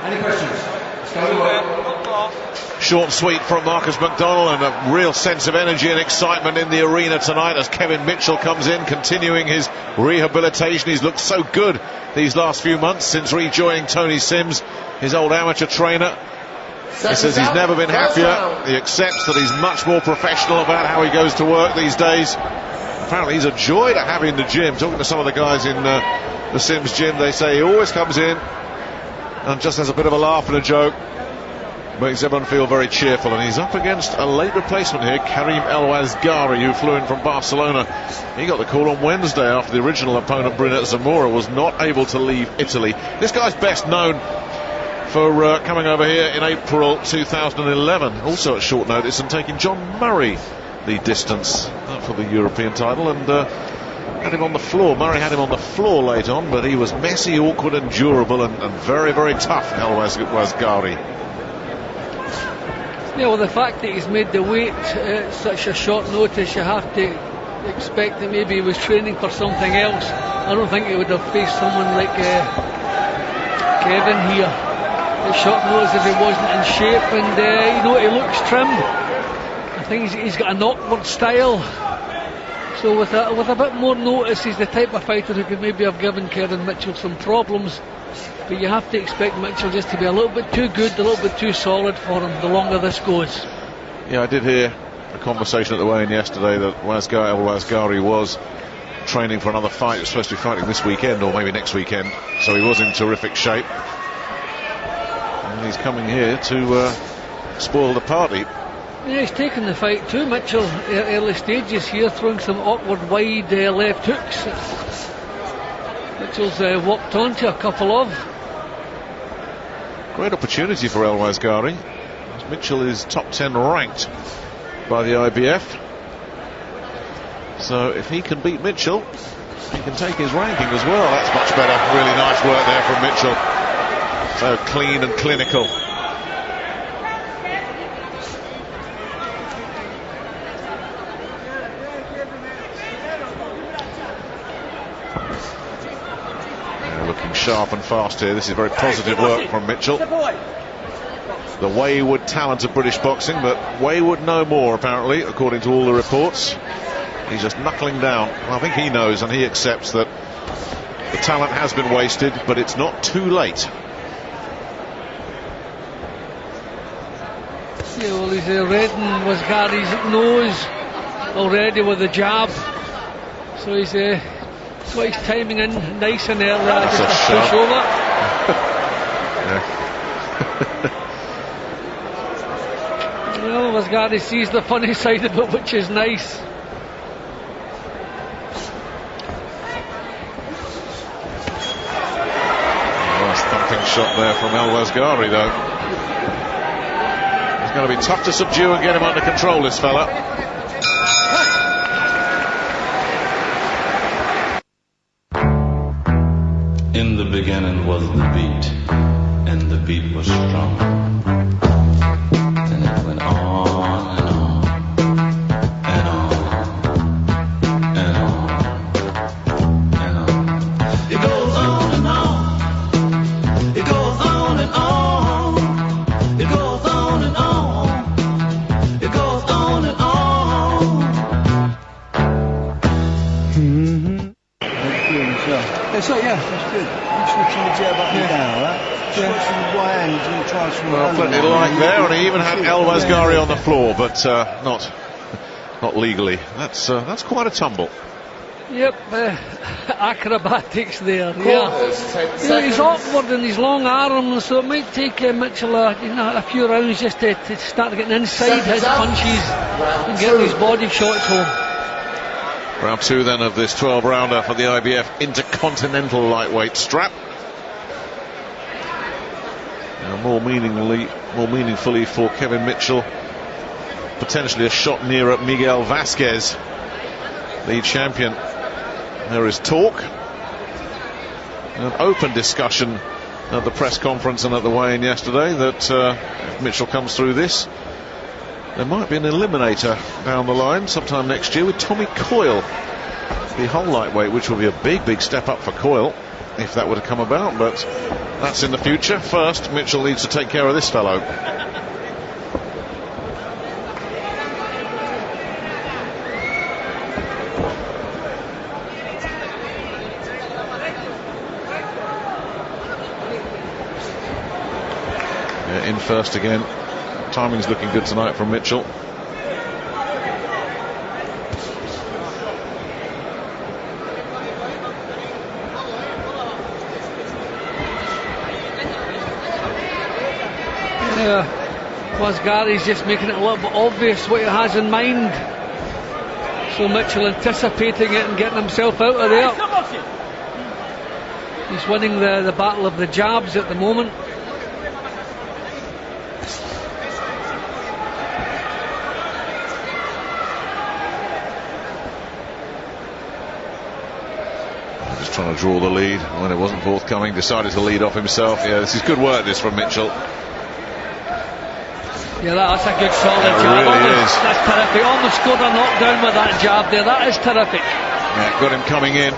Any questions? Short and sweet from Marcus McDonald, and a real sense of energy and excitement in the arena tonight as Kevin Mitchell comes in, continuing his rehabilitation. He's looked so good these last few months since rejoining Tony Sims, his old amateur trainer. He says he's never been happier. He accepts that he's much more professional about how he goes to work these days. Apparently he's a joy to have in the gym. Talking to some of the guys in the Sims gym, they say he always comes in and just has a bit of a laugh and a joke, makes everyone feel very cheerful. And he's up against a late replacement here, Karim Ouazghari, who flew in from Barcelona. He got the call on Wednesday after the original opponent, Brunette Zamora, was not able to leave Italy. This guy's best known for coming over here in April 2011, also at short notice, and taking John Murray the distance for the European title, and had him on the floor. Murray had him on the floor late on, but he was messy, awkward and durable, and very, very tough, Ouazghari. Yeah, well, the fact that he's made the weight at such a short notice, you have to expect that maybe he was training for something else. I don't think he would have faced someone like Kevin here at short notice if he wasn't in shape, and you know, he looks trimmed. I think he's got an awkward style, so with a bit more notice, he's the type of fighter who could maybe have given Kevin Mitchell some problems. But you have to expect Mitchell just to be a little bit too good, a little bit too solid for him the longer this goes. Yeah, I did hear a conversation at the weigh-in yesterday that Ouazghari was training for another fight. He was supposed to be fighting this weekend or maybe next weekend, so he was in terrific shape. And he's coming here to spoil the party. Yeah, he's taken the fight too, Mitchell, early stages here, throwing some awkward wide left hooks. Mitchell's walked onto a couple of. Great opportunity for Ouazghari. Mitchell is top 10 ranked by the IBF. So if he can beat Mitchell, he can take his ranking as well. That's much better. Really nice work there from Mitchell. So clean and clinical. Looking sharp and fast here. This is very positive work from Mitchell. The wayward talent of British boxing, but wayward no more apparently, according to all the reports. He's just knuckling down. I think he knows and he accepts that the talent has been wasted, but it's not too late. Yeah, well, he's reddening Ouazghari's nose already with the jab, so he's got his timing in nice and early. Just a push over. Well, Ouazghari sees the funny side of it, which is nice. Nice thumping shot there from Ouazghari, though. It's going to be tough to subdue and get him under control, this fella. In the beginning was the beat, and the beat was strong. And it went on and on, and on, and on, and on. It goes on and on. It goes on and on. It goes on and on. It goes on and on. So yeah, that's good. I'm just watching the jab up and down, right? Just watching the right hand, he's going to try and swing. Well, plenty of light there, and he even had Ouazghari on the floor, but not legally. That's quite a tumble. Yep, acrobatics there. Yeah, he's awkward in his long arms, so it might take Mitchell a few rounds just to start getting inside his punches and getting his body shots home. Round 2 then of this 12-rounder for the IBF Intercontinental Lightweight strap. Now more meaningfully for Kevin Mitchell, potentially a shot nearer Miguel Vasquez, lead champion. There is talk, an open discussion at the press conference and at the weigh-in yesterday that if Mitchell comes through this, there might be an eliminator down the line sometime next year with Tommy Coyle, the whole lightweight, which will be a big step up for Coyle. if that were to come about, but that's in the future. First, Mitchell needs to take care of this fellow. Yeah, in first again. Timing's looking good tonight from Mitchell. Ouazghari's just making it a little bit obvious what he has in mind. So Mitchell anticipating it and getting himself out of there. He's winning the battle of the jabs at the moment. Just trying to draw the lead when it wasn't forthcoming. Decided to lead off himself. Yeah, this is good work, this, from Mitchell. Yeah, that's a good solid It jab. really is. That's terrific. Almost scored a knockdown with that jab there. That is terrific. Yeah, got him coming in.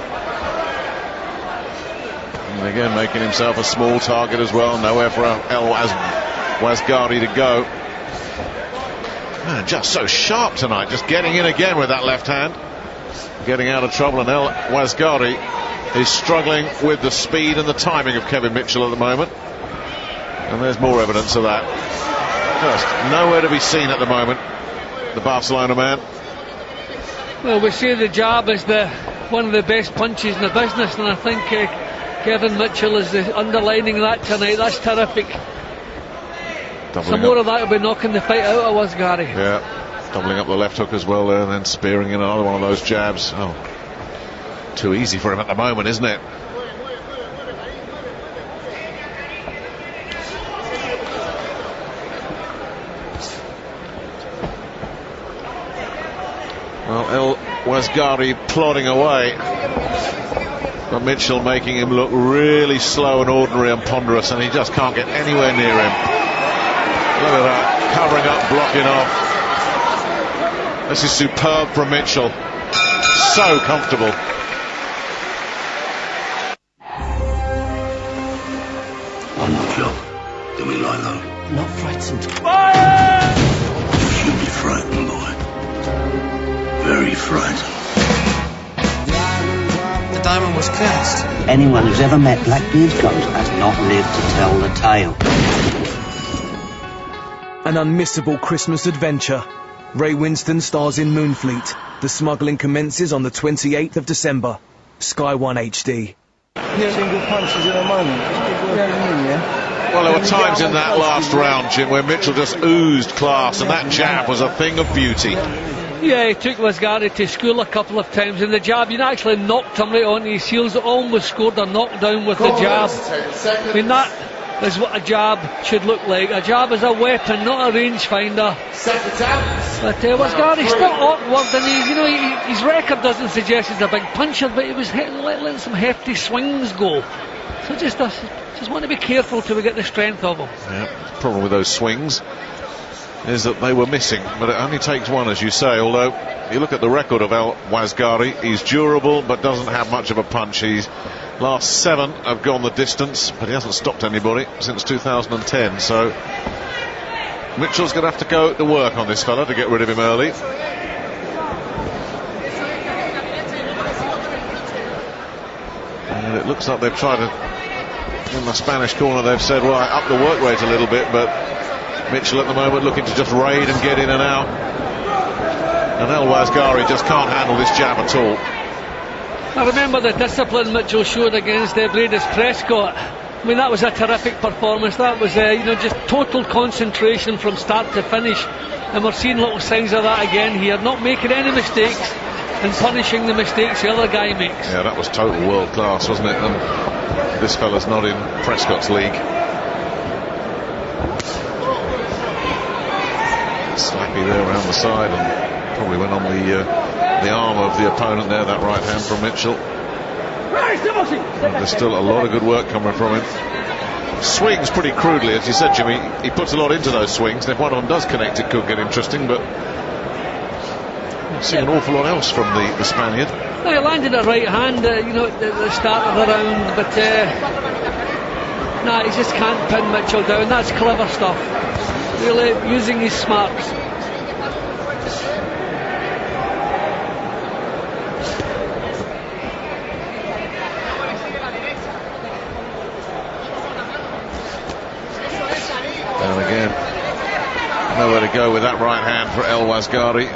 And again, making himself a small target as well. Nowhere for Ouazghari to go. Man, just so sharp tonight. Just getting in again with that left hand. Getting out of trouble. And Ouazghari is struggling with the speed and the timing of Kevin Mitchell at the moment. And there's more evidence of that. Just nowhere to be seen at the moment, the Barcelona man. Well, we say the jab is one of the best punches in the business, and I think Kevin Mitchell is underlining that tonight. That's terrific. Some more of that will be knocking the fight out of Ouazghari. Yeah, doubling up the left hook as well there, and then spearing in another one of those jabs. Oh, too easy for him at the moment, isn't it? Well, Ouazghari plodding away, but Mitchell making him look really slow and ordinary and ponderous, and he just can't get anywhere near him. Look at that, covering up, blocking off. This is superb from Mitchell. So comfortable. One more job, then we lie low. Not frightened. You'll be frightened, boy. Very frightened. The diamond was cursed. Anyone who's ever met Blackbeard's ghost has not lived to tell the tale. An unmissable Christmas adventure. Ray Winston stars in Moonfleet. The smuggling commences on the 28th of December. Sky 1 HD. Single punches in a moment. Well, there were times in that last round, Jim, where Mitchell just oozed class, and that jab was a thing of beauty. Yeah, he took Ouazghari to school a couple of times, and the jab, you know, actually knocked him right onto his heels. Almost scored a knockdown with the jab. I mean, that is what a jab should look like. A jab is a weapon, not a rangefinder. But Ouazghari's still awkward, and his record doesn't suggest he's a big puncher, but he was letting some hefty swings go. So just want to be careful till we get the strength of him. Yeah, the problem with those swings is that they were missing, but it only takes one, as you say. Although you look at the record of Ouazghari, he's durable but doesn't have much of a punch. His last 7 have gone the distance, but he hasn't stopped anybody since 2010. So Mitchell's going to have to go to work on this fella to get rid of him early. And it looks like they've tried to, in the Spanish corner, they've said, right, up the work rate a little bit, but Mitchell at the moment looking to just raid and get in and out. And Ouazghari just can't handle this jab at all. I remember the discipline Mitchell showed against Bradis Prescott. I mean, that was a terrific performance. That was just total concentration from start to finish, and we're seeing little signs of that again here. Not making any mistakes and punishing the mistakes the other guy makes. Yeah, that was total world class, wasn't it? And this fella's not in Prescott's league. Slappy there around the side, and probably went on the arm of the opponent there, that right hand from Mitchell. And there's still a lot of good work coming from him. Swings pretty crudely, as you said, Jimmy. He puts a lot into those swings, and if one of them does connect, it could get interesting, but See an awful lot else from the Spaniard. No, he landed a right hand, you know, at the start of the round, but he just can't pin Mitchell down. That's clever stuff. Really using his smarts. And again, nowhere to go with that right hand for Ouazghari.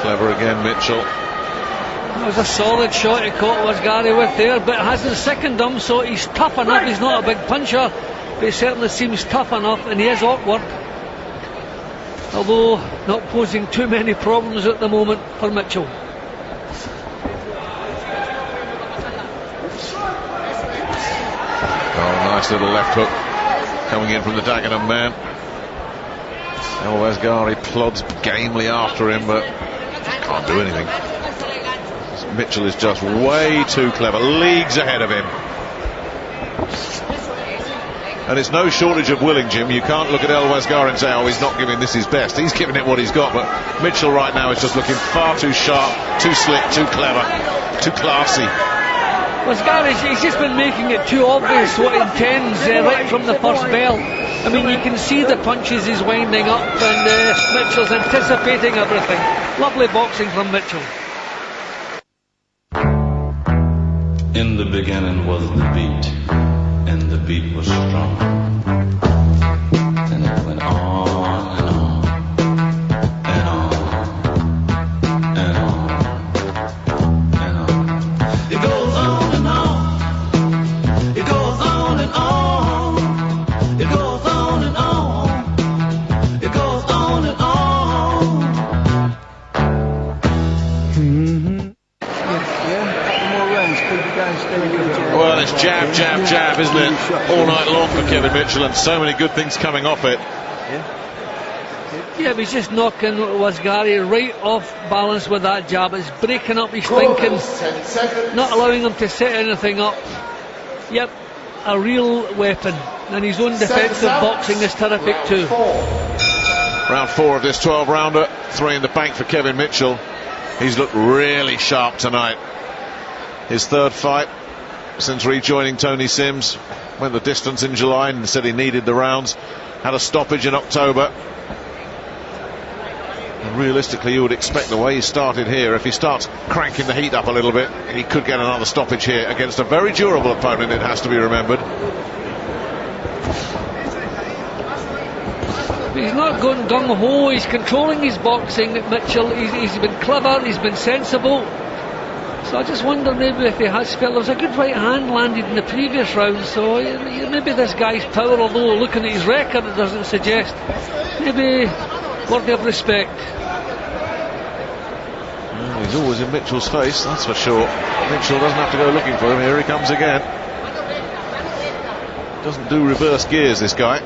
Clever again, Mitchell. It was a solid shot he caught Ouazghari with there, but it hasn't sickened him, so he's tough enough. He's not a big puncher, but he certainly seems tough enough, and he is awkward. Although not posing too many problems at the moment for Mitchell. Oh, nice little left hook coming in from the Dagenham man. Ouazghari plods gamely after him, but can't do anything. Mitchell is just way too clever, leagues ahead of him. And it's no shortage of willing, Jim. You can't look at Ouazghari and say, oh, he's not giving this his best. He's giving it what he's got, but Mitchell right now is just looking far too sharp, too slick, too clever, too classy. Ouazghari, he's just been making it too obvious what he intends right from the first bell. I mean, you can see the punches he's winding up, and Mitchell's anticipating everything. Lovely boxing from Mitchell. In the beginning was the beat, and the beat was strong. And it went on and on, and on, and on, and on. It goes on and on, it goes on and on, it goes on and on, it goes on and on. Well, it's jab, jab, jab, isn't it? All night long for Kevin Mitchell, and so many good things coming off it. Yeah, but he's just knocking Ouazghari right off balance with that jab. It's breaking up his thinking, not allowing him to set anything up. Yep, a real weapon, and his own defensive boxing is terrific too. Round 4 of this 12-rounder, 3 in the bank for Kevin Mitchell. He's looked really sharp tonight. His third fight since rejoining Tony Sims. Went the distance in July and said he needed the rounds. Had a stoppage in October. And realistically, you would expect the way he started here, if he starts cranking the heat up a little bit, he could get another stoppage here against a very durable opponent, it has to be remembered. He's not going gung-ho, he's controlling his boxing, Mitchell. He's been clever, he's been sensible. So I just wonder maybe if he has felt there was a good right hand landed in the previous round, so maybe this guy's power, although looking at his record it doesn't suggest, maybe worthy of respect. Well, he's always in Mitchell's face, that's for sure. Mitchell doesn't have to go looking for him. Here he comes again. Doesn't do reverse gears, this guy.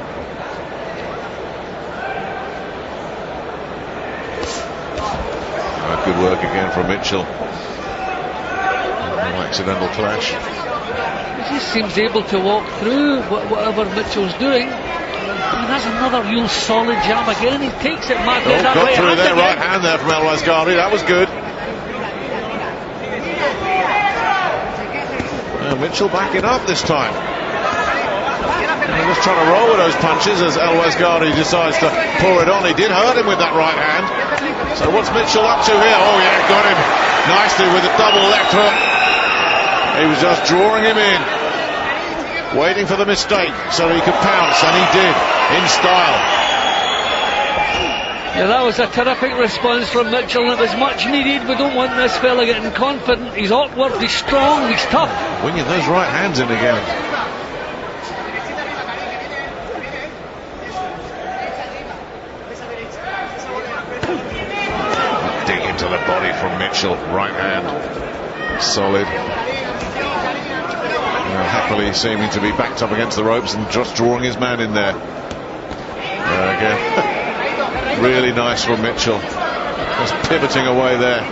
Good work again from Mitchell. No accidental clash. He just seems able to walk through whatever Mitchell's doing. And that's another real solid jab again. He takes it, Mark. Oh, got through there, right hand there from Ouazghari. That was good. Mitchell backing up this time. And just trying to roll with those punches as Ouazghari decides to pour it on. He did hurt him with that right hand. So what's Mitchell up to here? Oh yeah, got him nicely with a double left hook. He was just drawing him in, waiting for the mistake so he could pounce, and he did, in style. Yeah, that was a terrific response from Mitchell, and it was much needed. We don't want this fella getting confident. He's awkward, he's strong, he's tough. Winging those right hands in again. Dig into the body from Mitchell, right hand. Solid. Happily seeming to be backed up against the ropes and just drawing his man in there. Again. Really nice from Mitchell. Just pivoting away there.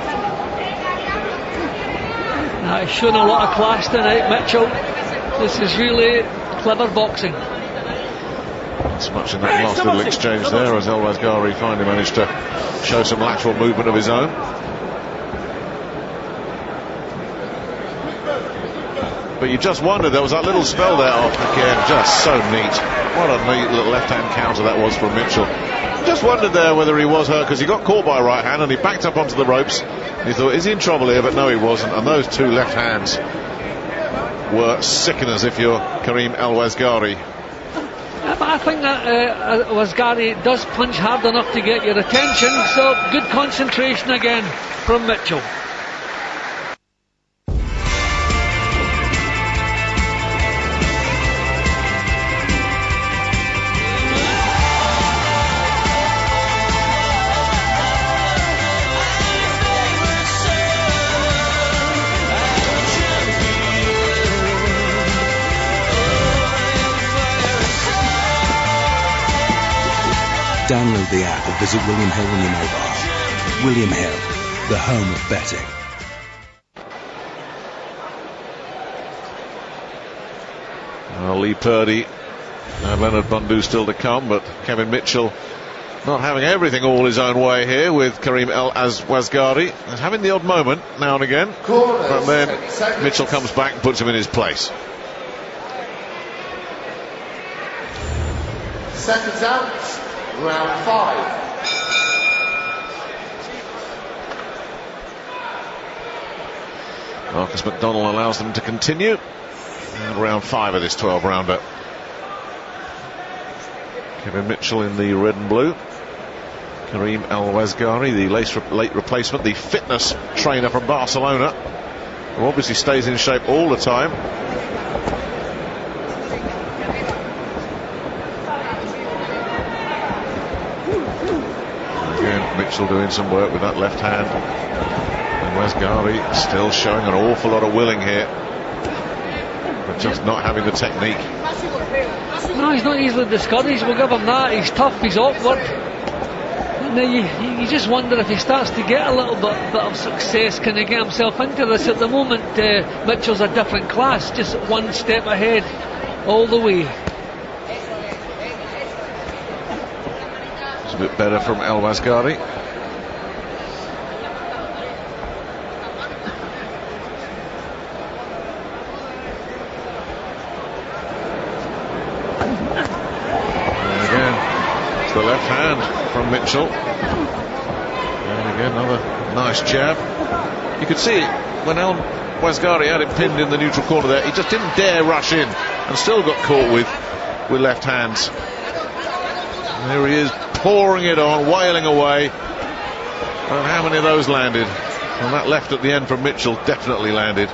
He's shown a lot of class tonight, Mitchell. This is really clever boxing. So much in that last little exchange there, as Ouazghari finally managed to show some lateral movement of his own. But you just wondered, there was that little spell there off again, just so neat. What a neat little left-hand counter that was from Mitchell. Just wondered there whether he was hurt, because he got caught by a right hand and he backed up onto the ropes. He thought, is he in trouble here? But no, he wasn't. And those two left hands were sickeners if you're Karim Ouazghari. I think that Ouazghari does punch hard enough to get your attention, so good concentration again from Mitchell. Download the app or visit William Hill on your mobile. William Hill, the home of betting. Well, Lee Purdy and Leonard Bundu still to come, but Kevin Mitchell not having everything all his own way here with Karim Ouazghari. He's having the odd moment now and again, but then Mitchell comes back and puts him in his place. Seconds out, round 5. Marcus McDonald allows them to continue. And round 5 of this 12-rounder. Kevin Mitchell in the red and blue. Karim Ouazghari, the late replacement, the fitness trainer from Barcelona, who obviously stays in shape all the time. Again, Mitchell doing some work with that left hand. And Ouazghari still showing an awful lot of willing here, but just not having the technique. No, he's not easily discouraged, we'll give him that. He's tough, he's awkward. Now you just wonder if he starts to get a little bit of success, can he get himself into this? At the moment, Mitchell's a different class, just one step ahead all the way. It's a bit better from Ouazghari. And again, it's the left hand from Mitchell. And again, another nice jab. You could see it when Ouazghari had it pinned in the neutral corner there. He just didn't dare rush in and still got caught with left hands. And there he is, pouring it on, wailing away. And how many of those landed? And that left at the end from Mitchell definitely landed.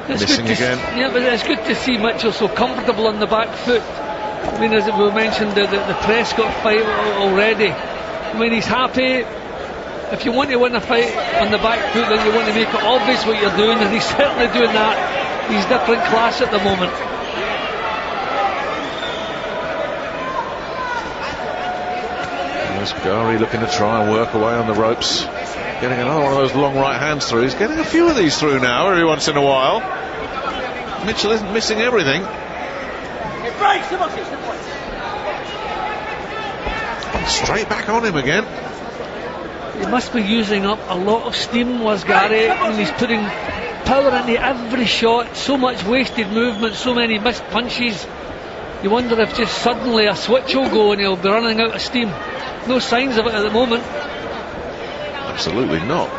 It's missing again. Yeah, but it's good to see Mitchell so comfortable on the back foot. I mean, as we mentioned, the Prescott fight already. I mean, he's happy. If you want to win a fight on the back foot, then you want to make it obvious what you're doing, and he's certainly doing that. He's different class at the moment. Ouazghari looking to try and work away on the ropes. Getting another one of those long right hands through. He's getting a few of these through now every once in a while. Mitchell isn't missing everything. Straight back on him again. He must be using up a lot of steam, Ouazghari, and he's putting power into every shot. So much wasted movement, so many missed punches. You wonder if just suddenly a switch will go and he'll be running out of steam. No signs of it at the moment. Absolutely not.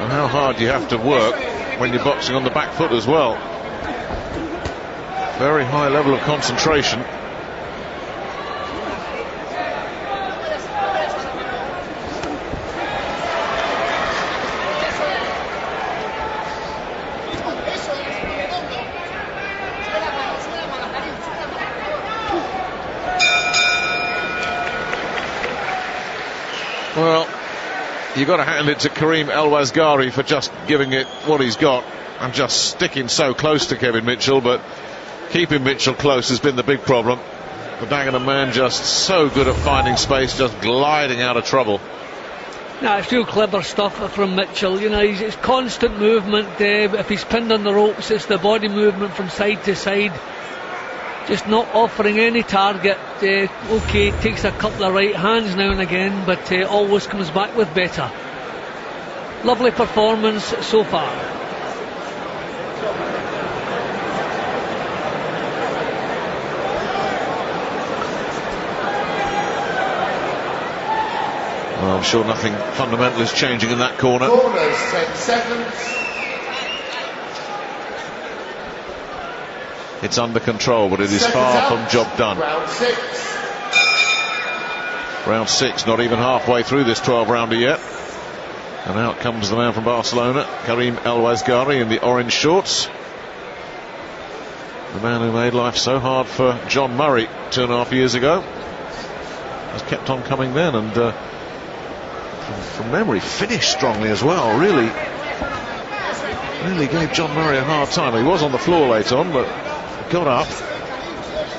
And how hard you have to work when you're boxing on the back foot as well. Very high level of concentration. Well, you've got to hand it to Karim Ouazghari for just giving it what he's got and just sticking so close to Kevin Mitchell, but keeping Mitchell close has been the big problem. The Dagenham man just so good at finding space, just gliding out of trouble. Nah, it's real clever stuff from Mitchell. You know, it's constant movement. If he's pinned on the ropes, it's the body movement from side to side. Just not offering any target. Okay, takes a couple of right hands now and again, but always comes back with better. Lovely performance so far. Well, I'm sure nothing fundamental is changing in that corner. Corners, 10 seconds. It's under control, but it is far from job done. Round 6. Round 6, not even halfway through this 12-rounder yet. And out comes the man from Barcelona, Karim Ouazghari, in the orange shorts. The man who made life so hard for John Murray 2.5 years ago. Has kept on coming then, and from memory finished strongly as well. Really gave John Murray a hard time. He was on the floor late on, but got up.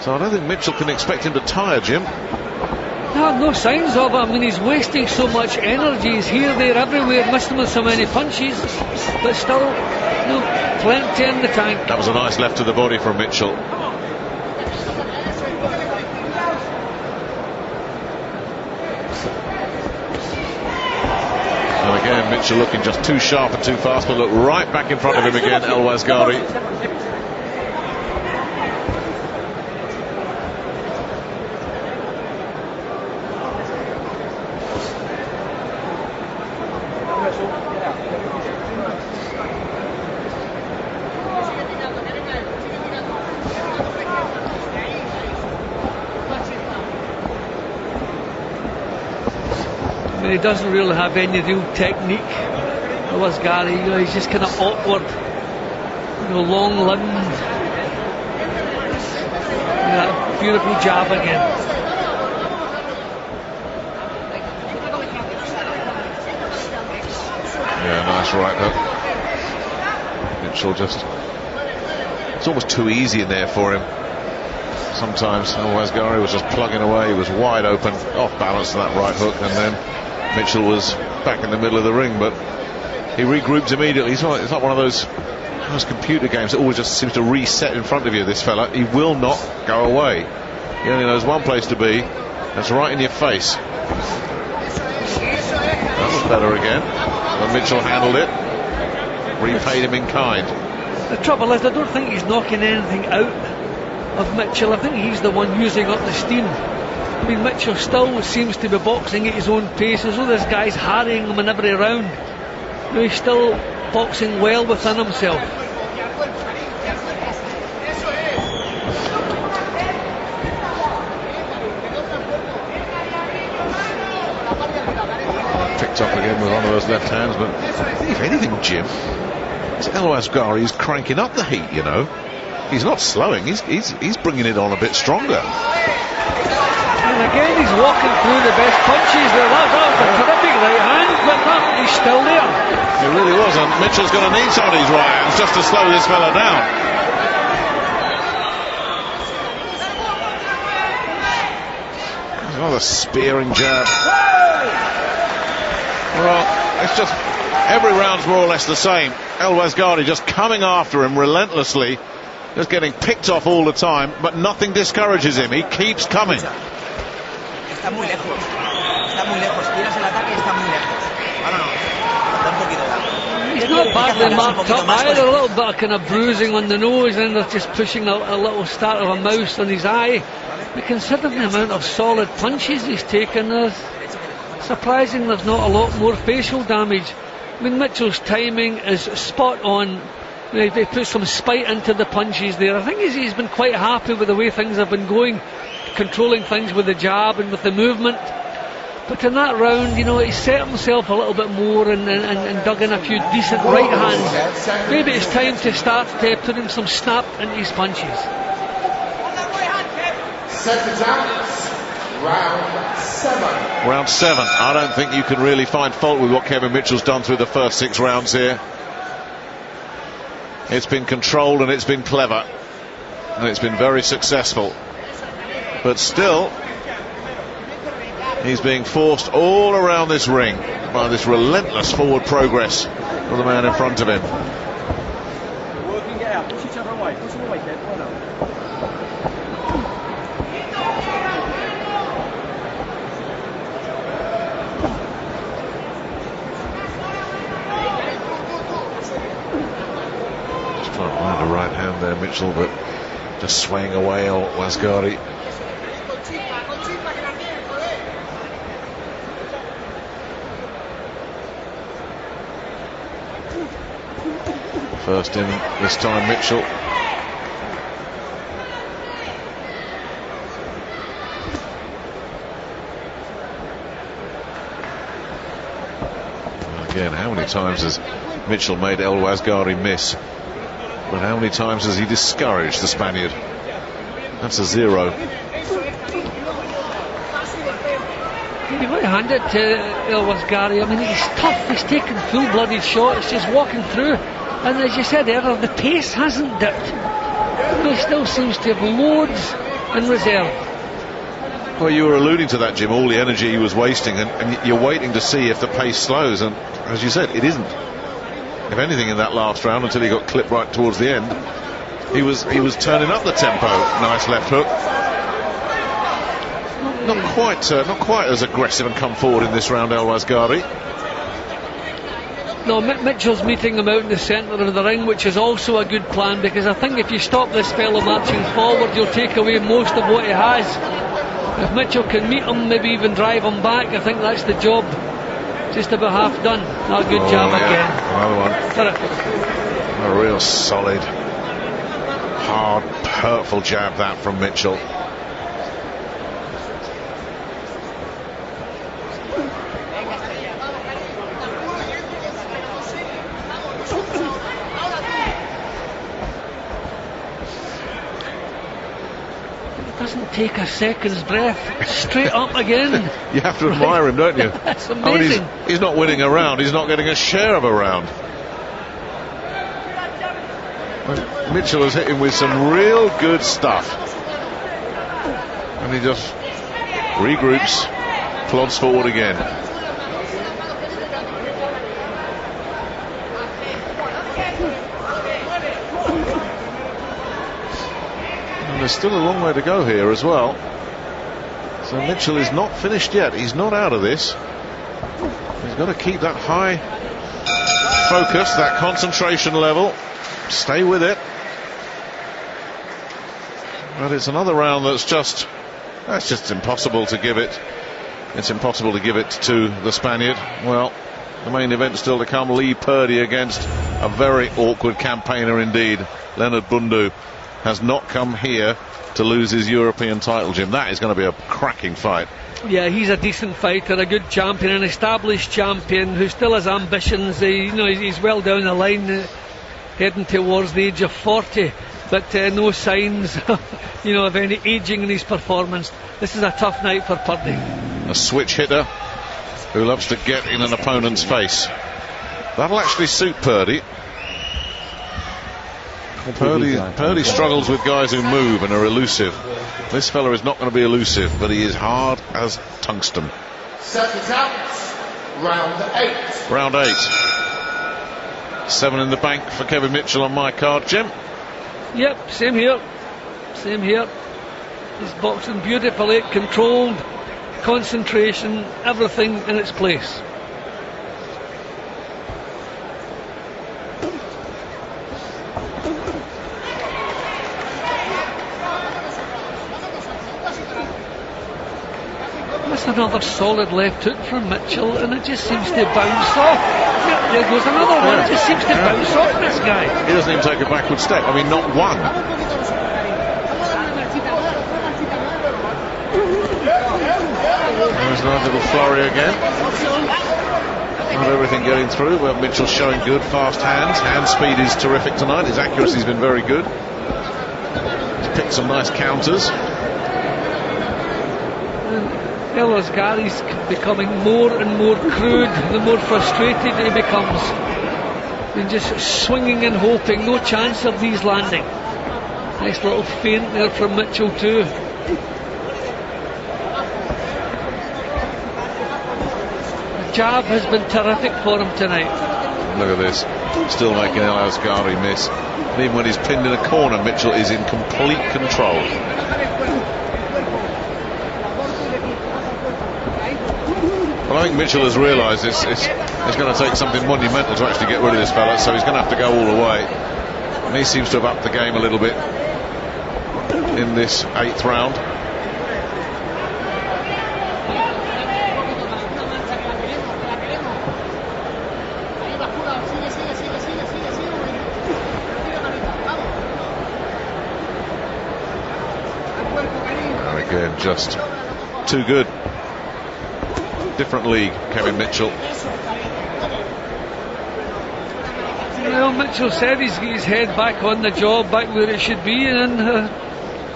So I don't think Mitchell can expect him to tire, Jim. No signs of it. I mean, he's wasting so much energy. He's here, there, everywhere, missing with so many punches, but still, plenty in the tank. That was a nice left to the body from Mitchell. And again, Mitchell looking just too sharp and too fast, but look right back in front of him again, Ouazghari. He doesn't really have any real technique. Ouazghari, he's just kind of awkward, long-limbed. Beautiful jab again. Yeah, nice right hook. Mitchell it's almost too easy in there for him. Sometimes Ouazghari was just plugging away. He was wide open, off balance to that right hook, and then Mitchell was back in the middle of the ring, but he regrouped immediately. It's like one of those computer games that always just seems to reset in front of you, this fella. He will not go away. He only knows one place to be. That's right in your face. That was better again. When Mitchell handled it, repaid him in kind. The trouble is, I don't think he's knocking anything out of Mitchell. I think he's the one using up the steam. I mean, Mitchell still seems to be boxing at his own pace, as though this guy's harrying him in every round. He's still boxing well within himself. Picked up again with one of those left hands, but if anything, Jim, Ouazghari is cranking up the heat, He's not slowing, he's bringing it on a bit stronger. And again, he's walking through the best punches there. That was a terrific right hand, but he's still there. It really wasn't. Mitchell's going to need some of these right hands just to slow this fella down. Another spearing jab. Well, it's just every round's more or less the same. Ouazghari just coming after him relentlessly, just getting picked off all the time, but nothing discourages him. He keeps coming. Está muy lejos. Está muy lejos. Tiras el ataque y está muy lejos. Ahora no. Da un poquito de. He's not badly marked up either. A little bit of kind of bruising on the nose, and they're just pushing a little start of a mouse on his eye. But considering the amount of solid punches he's taken, it's surprising there's not a lot more facial damage. I mean, Mitchell's timing is spot on. They put some spite into the punches there. I think he's been quite happy with the way things have been going, controlling things with the jab and with the movement. But in that round, he set himself a little bit more and dug in a few decent right hands. Maybe it's time to start putting some snap into his punches. Seconds out. Round 7. Round 7. I don't think you can really find fault with what Kevin Mitchell's done through the first 6 rounds here. It's been controlled and it's been clever, and it's been very successful. But still, he's being forced all around this ring. struck by this relentless forward progress of the man in front of him. Just trying to find a right hand there, Mitchell, but just swaying away Ouazghari. First in this time, Mitchell. Again, how many times has Mitchell made Ouazghari miss? But how many times has he discouraged the Spaniard? That's a 0. You've got to hand it to Ouazghari. I mean, he's tough, he's taking full-blooded shots, just walking through. And as you said earlier, the pace hasn't dipped. He still seems to have loads in reserve. Well, you were alluding to that, Jim, all the energy he was wasting, and you're waiting to see if the pace slows, and as you said, it isn't. If anything, in that last round, until he got clipped right towards the end, he was turning up the tempo. Nice left hook. Not quite as aggressive and come forward in this round, Ouazghari. No, Mitchell's meeting him out in the centre of the ring, which is also a good plan, because I think if you stop this fellow marching forward, you'll take away most of what he has. If Mitchell can meet him, maybe even drive him back, I think that's the job just about half done. Not a good jab again. Another one. Terrific. A real solid, hard, hurtful jab that from Mitchell. Doesn't take a second's breath. Straight up again. You have to admire him, don't you? That's amazing. I mean, he's not winning a round, he's not getting a share of a round. Mitchell has hit him with some real good stuff. And he just regroups, plods forward again. There's still a long way to go here as well. So Mitchell is not finished yet. He's not out of this. He's got to keep that high focus, that concentration level. Stay with it. But it's another round that's just impossible to give it. It's impossible to give it to the Spaniard. Well, the main event still to come. Lee Purdy against a very awkward campaigner indeed. Leonard Bundu has not come here to lose his European title, Jim. That is going to be a cracking fight. Yeah, he's a decent fighter, a good champion, an established champion who still has ambitions. He's well down the line, heading towards the age of 40, but no signs of any aging in his performance. This is a tough night for Purdy. A switch hitter who loves to get in an opponent's face. That'll actually suit Purdy. Purdy struggles with guys who move and are elusive. This fella is not going to be elusive, but he is hard as tungsten. Seconds out. Round 8. Round 8. 7 in the bank for Kevin Mitchell on my card, Jim. Yep, same here. Same here. He's boxing beautifully, controlled, concentration, everything in its place. Another solid left hook from Mitchell, and it just seems to bounce off. Yeah, there goes another one. It just seems to bounce off this guy. He doesn't even take a backward step. I mean, not one. There's another little flurry again. Not everything getting through, but Mitchell's showing good, fast hands. Hand speed is terrific tonight. His accuracy's been very good. He's picked some nice counters. Ouazghari's becoming more and more crude the more frustrated he becomes. And just swinging and hoping, no chance of these landing. Nice little feint there from Mitchell too. jab has been terrific for him tonight. Look at this, still making Ouazghari miss. And even when he's pinned in a corner, Mitchell is in complete control. Well, I think Mitchell has realised it's going to take something monumental to actually get rid of this fella, so he's going to have to go all the way. And he seems to have upped the game a little bit in this 8th round. And again, just too good. Different league, Kevin Mitchell. Well, Mitchell said he's got his head back on the job, back where it should be, and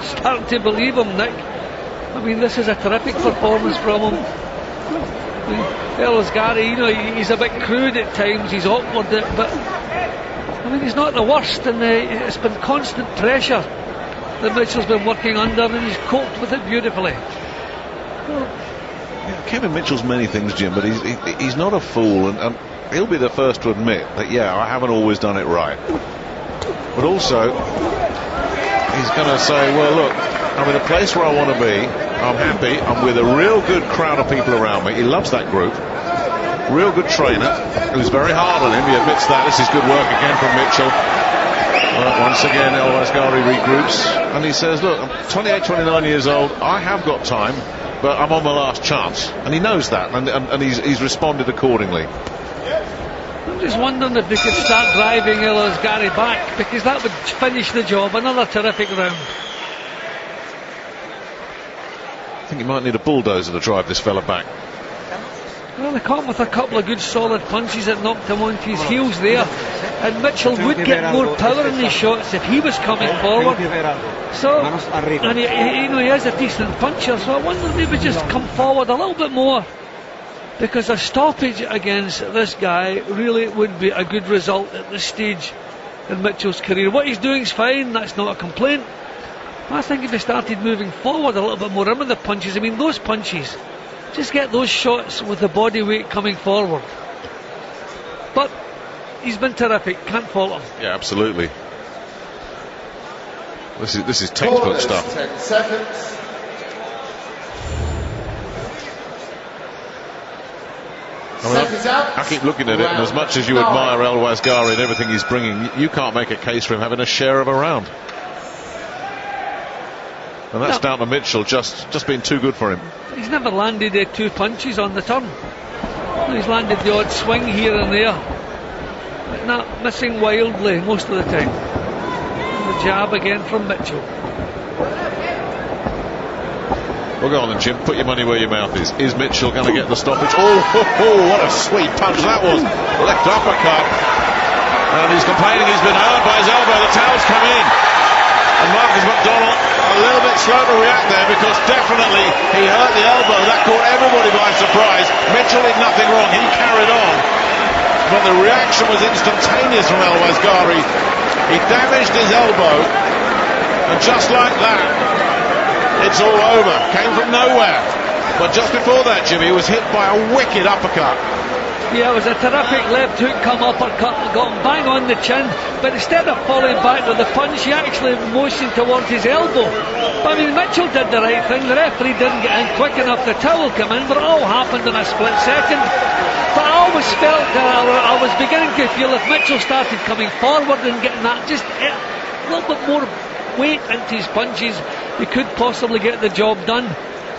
starting to believe him, Nick. I mean, this is a terrific performance from him. Ouazghari, you know, he's a bit crude at times, he's awkward, but I mean, he's not the worst, and it's been constant pressure that Mitchell's been working under, and he's coped with it beautifully. Yeah, Kevin Mitchell's many things, Jim, but he's not a fool, and he'll be the first to admit that, yeah, I haven't always done it right. But also, he's going to say, well, look, I'm in a place where I want to be, I'm happy, I'm with a real good crowd of people around me. He loves that group. Real good trainer, who's very hard on him, he admits that. This is good work again from Mitchell. Once again, Ouazghari regroups, and he says, look, I'm 28, 29 years old, I have got time, but I'm on my last chance, and he knows that, and he's responded accordingly. I'm just wondering if they could start driving Ouazghari back, because that would finish the job. Another terrific round. I think you might need a bulldozer to drive this fella back. Well, they caught him with a couple of good solid punches that knocked him onto his heels there, and Mitchell would get more power in these shots if he was coming forward. So, and he is a decent puncher, so I wonder if he would just come forward a little bit more, because a stoppage against this guy really would be a good result at this stage in Mitchell's career. What he's doing is fine, that's not a complaint. I think if he started moving forward a little bit more in with the punches, I mean, those punches, just get those shots with the body weight coming forward. But he's been terrific, can't fault him. Yeah, absolutely. This is textbook stuff. 10 seconds. I keep looking at it, and as much as you admire Ouazghari and everything he's bringing, you can't make a case for him having a share of a round. And that's down to Mitchell just being too good for him. He's never landed 2 punches on the turn. He's landed the odd swing here and there, but not missing wildly most of the time. And the jab again from Mitchell. Well, go on then, Jim. Put your money where your mouth is. Is Mitchell going to get the stoppage? Oh, what a sweet punch that was. Left uppercut. And he's complaining he's been hurt by his elbow. The towel's come in. And Marcus McDonald a little bit slow to react there, because definitely he hurt the elbow. That caught everybody by surprise. Mitchell did nothing wrong. He carried on. But the reaction was instantaneous from Ouazghari. He damaged his elbow. And just like that, it's all over. Came from nowhere. But just before that, Jimmy, he was hit by a wicked uppercut. Yeah, it was a terrific left hook come uppercut, got him bang on the chin, but instead of falling back with the punch, he actually motioned towards his elbow. But I mean, Mitchell did the right thing. The referee didn't get in quick enough. The towel came in, but it all happened in a split second. But I always felt that I was beginning to feel if Mitchell started coming forward and getting that just a little bit more weight into his punches, he could possibly get the job done.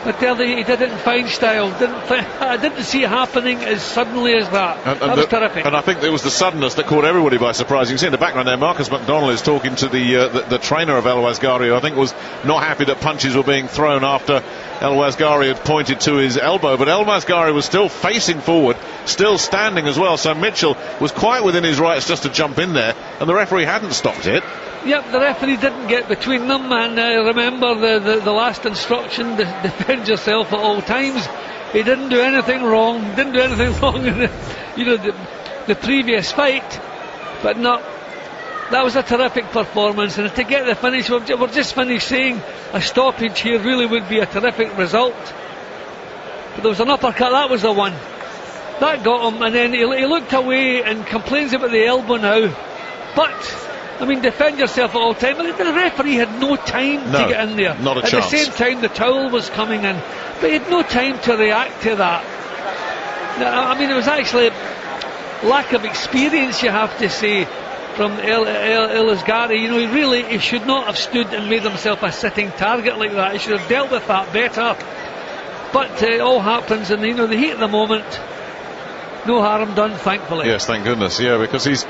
But he did it in fine style. I didn't see it happening as suddenly as that. That was terrific. And I think it was the suddenness that caught everybody by surprise. You can see in the background there, Marcus McDonald is talking to the trainer of Ouazghari, who I think was not happy that punches were being thrown after Ouazghari had pointed to his elbow. But Ouazghari was still facing forward, still standing as well. So Mitchell was quite within his rights just to jump in there, and the referee hadn't stopped it. Yep, the referee didn't get between them, and remember the last instruction, defend yourself at all times. He didn't do anything wrong, in the previous fight, but no, that was a terrific performance, and to get the finish, we're just finished saying a stoppage here really would be a terrific result. But there was an uppercut, that was the one. that got him, and then he looked away and complains about the elbow now. But I mean, defend yourself at all time. The referee had no time to get in there. Not a chance. At the same time, the towel was coming in, but he had no time to react to that. I mean, it was actually lack of experience, you have to say, from Ouazghari. You know, he should not have stood and made himself a sitting target like that. He should have dealt with that better. But it all happens in the heat of the moment. No harm done, thankfully. Yes, thank goodness. Yeah, because it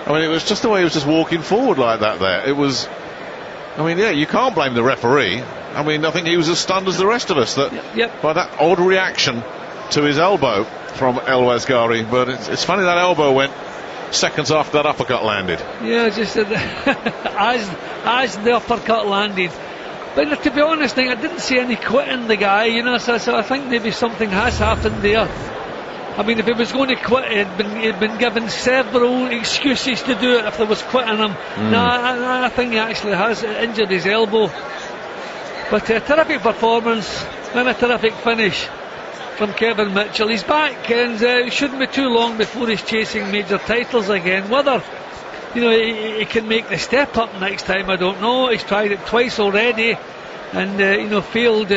was just the way he was just walking forward like that there. It was, you can't blame the referee. I mean, I think he was as stunned as the rest of us by that odd reaction to his elbow from Ouazghari. But it's funny that elbow went seconds after that uppercut landed. Yeah, just as the uppercut landed. But to be honest, I didn't see any quitting the guy, so I think maybe something has happened there. I mean, if he was going to quit, he'd been given several excuses to do it if there was quitting him. No, I think he actually has injured his elbow. But a terrific performance and a terrific finish from Kevin Mitchell. He's back, and it shouldn't be too long before he's chasing major titles again. Whether he can make the step up next time, I don't know. He's tried it twice already, and failed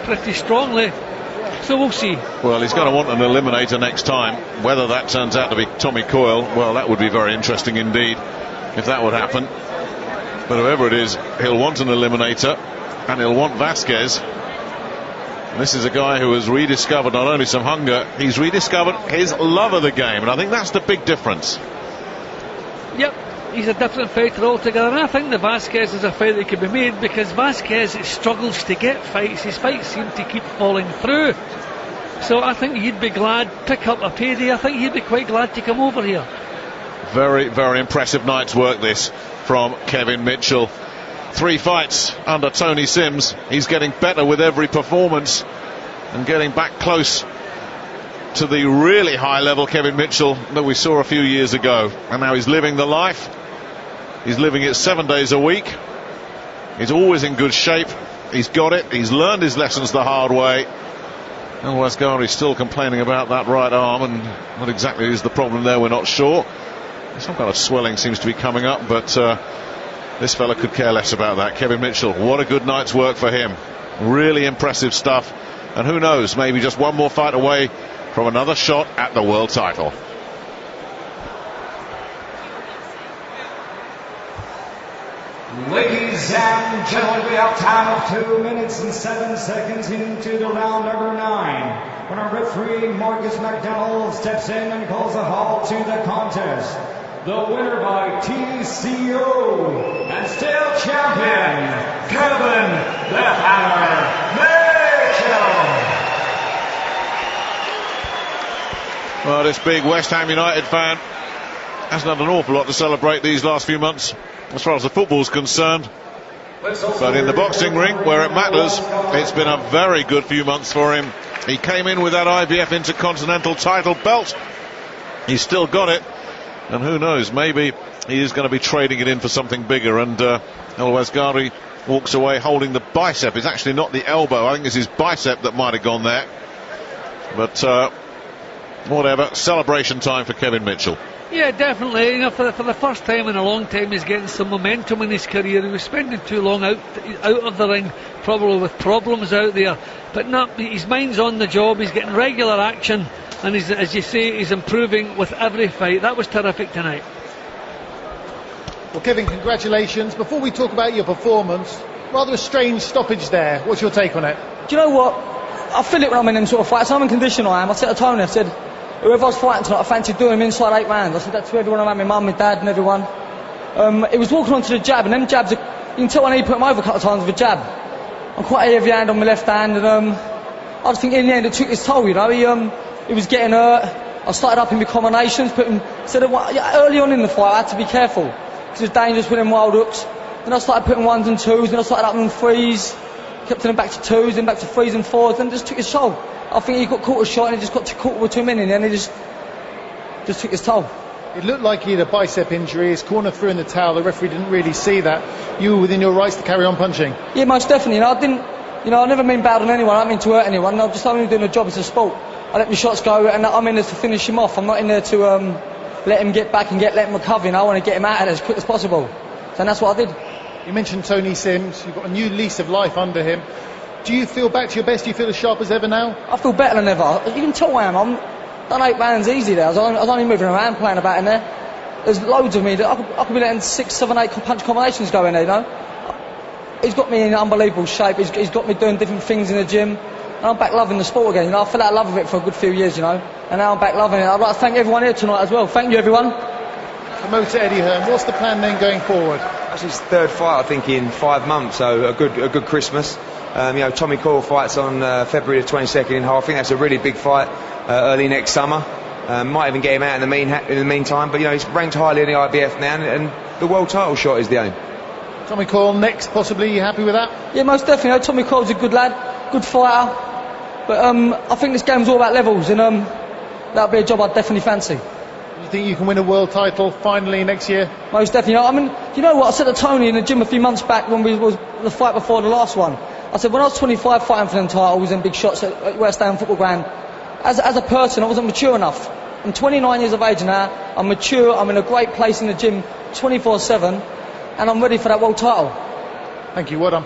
pretty strongly. So we'll see. Well, he's going to want an eliminator next time. Whether that turns out to be Tommy Coyle, well, that would be very interesting indeed if that would happen. But whoever it is, he'll want an eliminator, and he'll want Vasquez. And this is a guy who has rediscovered not only some hunger, he's rediscovered his love of the game, and I think that's the big difference. Yep, he's a different fighter altogether, and I think the Vasquez is a fight that could be made, because Vasquez struggles to get fights. His fights seem to keep falling through. So I think he'd be glad, pick up a payday. I think he'd be quite glad to come over here. Very, very impressive night's work this from Kevin Mitchell. 3 fights under Tony Sims. He's getting better with every performance and getting back close to the really high level Kevin Mitchell that we saw a few years ago. And now he's living the life. He's living it 7 days a week. He's always in good shape. He's got it. He's learned his lessons the hard way. And Ouazghari's still complaining about that right arm, and what exactly is the problem there, we're not sure. Some kind of swelling seems to be coming up, but this fella could care less about that. Kevin Mitchell, what a good night's work for him. Really impressive stuff. And who knows, maybe just one more fight away from another shot at the world title. Ladies and gentlemen, we have time of 2 minutes and 7 seconds into the round number 9. When our referee Marcus McDonald steps in and calls a halt to the contest. The winner by TCO and still champion, Kevin the Hammer Mitchell. Well, this big West Ham United fan hasn't had an awful lot to celebrate these last few months as far as the football's concerned, but in the boxing ring where it matters, it's been a very good few months for him. He came in with that IBF Intercontinental title belt. He's still got it, and who knows, maybe he is going to be trading it in for something bigger. And Ouazghari walks away holding the bicep. It's actually not the elbow, I think it's his bicep that might have gone there, but whatever. Celebration time for Kevin Mitchell. Yeah, definitely. For the first time in a long time, he's getting some momentum in his career. He was spending too long out of the ring, probably with problems out there. But his mind's on the job. He's getting regular action, and as you say, he's improving with every fight. That was terrific tonight. Well, Kevin, congratulations. Before we talk about your performance, rather a strange stoppage there. What's your take on it? Do you know what? I feel it when I'm in them sort of fights. I'm in condition I am. I said to Tony, I said, whoever I was fighting tonight, I fancy doing him inside 8 rounds. I said that to everyone around, my mum, my dad and everyone. He was walking onto the jab, and them jabs, you can tell when he put him over a couple of times with a jab. I'm quite a heavy hand on my left hand, and I just think in the end it took its toll, He was getting hurt. I started up in my combinations, said early on in the fight I had to be careful, because it was dangerous with them wild hooks. Then I started putting 1s and 2s, then I started up on 3s, kept them back to 2s, then back to 3s and 4s, then it just took its toll. I think he got caught a shot and he just got caught with 2 men in, and he just took his toll. It looked like he had a bicep injury. His corner threw in the towel. The referee didn't really see that. You were within your rights to carry on punching. Yeah, most definitely. I never mean bad on anyone. I don't mean to hurt anyone. I'm just only doing a job as a sport. I let my shots go, and I'm in there to finish him off. I'm not in there to let him get back and let him recover. I want to get him out of there as quick as possible. So that's what I did. You mentioned Tony Sims. You've got a new lease of life under him. Do you feel back to your best? Do you feel as sharp as ever now? I feel better than ever. You can tell I am. I'm done 8 rounds easy there. I was only moving around, playing about in there. There's loads of me that I could be letting 6, 7, 8 punch combinations go in there, He's got me in unbelievable shape. He's got me doing different things in the gym. And I'm back loving the sport again, I fell out of love with it for a good few years, And now I'm back loving it. I'd like to thank everyone here tonight as well. Thank you, everyone. Promoter Eddie Hearn, what's the plan then going forward? That's his 3rd fight, I think, in 5 months, so a good Christmas. Tommy Coyle fights on February the 22nd in Hull. I think that's a really big fight early next summer. Might even get him out in the meantime, but he's ranked highly in the IBF now, and the world title shot is the aim. Tommy Coyle next, possibly. You happy with that? Yeah, most definitely. Tommy Coyle's a good lad, good fighter, but I think this game's all about levels, and that'll be a job I'd definitely fancy. Do you think you can win a world title finally next year? Most definitely. You know what? I said to Tony in the gym a few months back when we was the fight before the last one. I said when I was 25 fighting for them titles in big shots at West Ham Football Ground, as a person I wasn't mature enough. I'm 29 years of age now. I'm mature. I'm in a great place in the gym 24/7, and I'm ready for that world title. Thank you. Well done.